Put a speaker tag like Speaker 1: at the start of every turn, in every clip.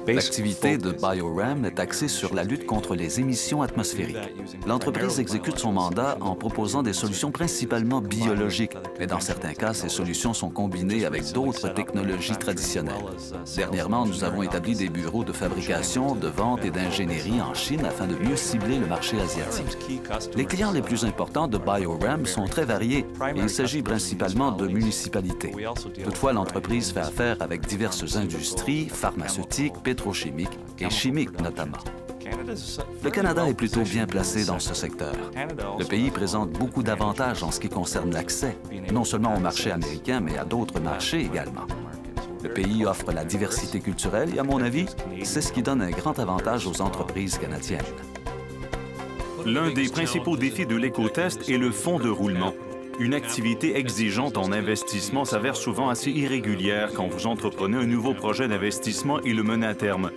Speaker 1: L'activité de BioRam est axée sur la lutte contre les émissions atmosphériques. L'entreprise exécute son mandat en proposant des solutions principalement biologiques, mais dans certains cas, ces solutions sont combinées avec d'autres technologies traditionnelles. Dernièrement, nous avons établi des bureaux de fabrication, de vente et d'ingénierie en Chine afin de mieux cibler le marché asiatique. Les clients les plus importants de BioRam sont très variés et il s'agit principalement de municipalités. Toutefois, l'entreprise fait affaire avec diverses industries, pharmaceutiques, pétrochimiques et chimiques notamment. Le Canada est plutôt bien placé dans ce secteur. Le pays présente beaucoup d'avantages en ce qui concerne l'accès, non seulement au marché américain, mais à d'autres marchés également. Le pays offre la diversité culturelle et, à mon avis, c'est ce qui donne un grand avantage aux entreprises canadiennes.
Speaker 2: L'un des principaux défis de l'éco-test est le fonds de roulement. Une activité exigeante en investissement s'avère souvent assez irrégulière quand vous entreprenez un nouveau projet d'investissement et le menez à terme.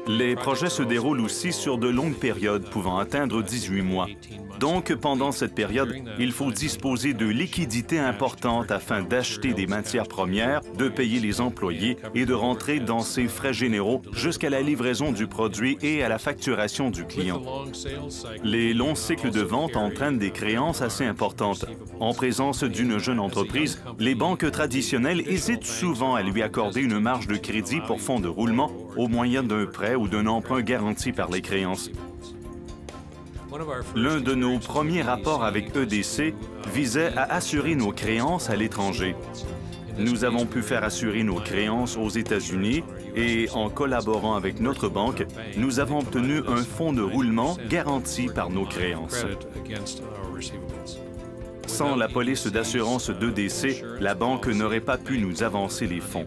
Speaker 2: Les projets se déroulent aussi sur de longues périodes, pouvant atteindre 18 mois. Donc, pendant cette période, il faut disposer de liquidités importantes afin d'acheter des matières premières, de payer les employés et de rentrer dans ses frais généraux jusqu'à la livraison du produit et à la facturation du client. Les longs cycles de vente entraînent des créances assez importantes. En présence d'une jeune entreprise, les banques traditionnelles hésitent souvent à lui accorder une marge de crédit pour fonds de roulement au moyen d'un prêt ou d'un emprunt garanti par les créances. L'un de nos premiers rapports avec EDC visait à assurer nos créances à l'étranger. Nous avons pu faire assurer nos créances aux États-Unis et, en collaborant avec notre banque, nous avons obtenu un fonds de roulement garanti par nos créances. Sans la police d'assurance d'EDC, la banque n'aurait pas pu nous avancer les fonds.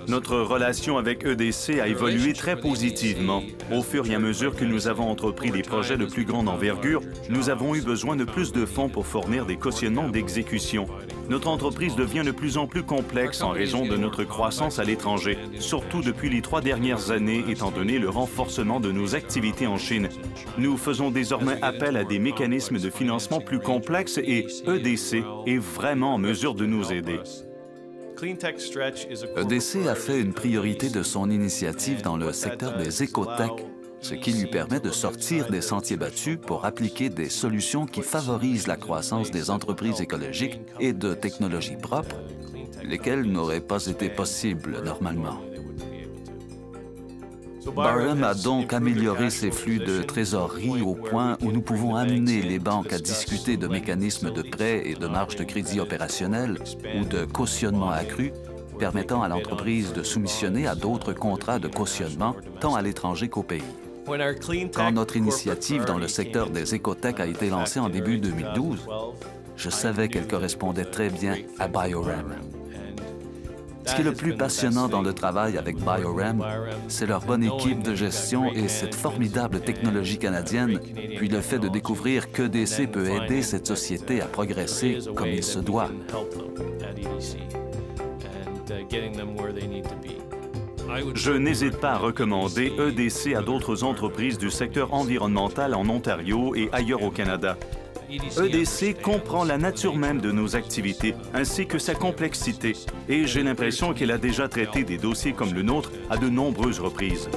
Speaker 2: Notre relation avec EDC a évolué très positivement. Au fur et à mesure que nous avons entrepris des projets de plus grande envergure, nous avons eu besoin de plus de fonds pour fournir des cautionnements d'exécution. Notre entreprise devient de plus en plus complexe en raison de notre croissance à l'étranger, surtout depuis les 3 dernières années, étant donné le renforcement de nos activités en Chine. Nous faisons désormais appel à des mécanismes de financement plus complexes et EDC est vraiment en mesure de nous aider.
Speaker 1: EDC a fait une priorité de son initiative dans le secteur des écotech, ce qui lui permet de sortir des sentiers battus pour appliquer des solutions qui favorisent la croissance des entreprises écologiques et de technologies propres, lesquelles n'auraient pas été possibles normalement. BioRam a donc amélioré ses flux de trésorerie au point où nous pouvons amener les banques à discuter de mécanismes de prêt et de marge de crédit opérationnels ou de cautionnement accru, permettant à l'entreprise de soumissionner à d'autres contrats de cautionnement tant à l'étranger qu'au pays. Quand notre initiative dans le secteur des écotech a été lancée en début 2012, je savais qu'elle correspondait très bien à BioRam. Ce qui est le plus passionnant dans le travail avec BioRam, c'est leur bonne équipe de gestion et cette formidable technologie canadienne, puis le fait de découvrir qu'EDC peut aider cette société à progresser comme il se doit.
Speaker 2: Je n'hésite pas à recommander EDC à d'autres entreprises du secteur environnemental en Ontario et ailleurs au Canada. EDC comprend la nature même de nos activités ainsi que sa complexité et j'ai l'impression qu'elle a déjà traité des dossiers comme le nôtre à de nombreuses reprises.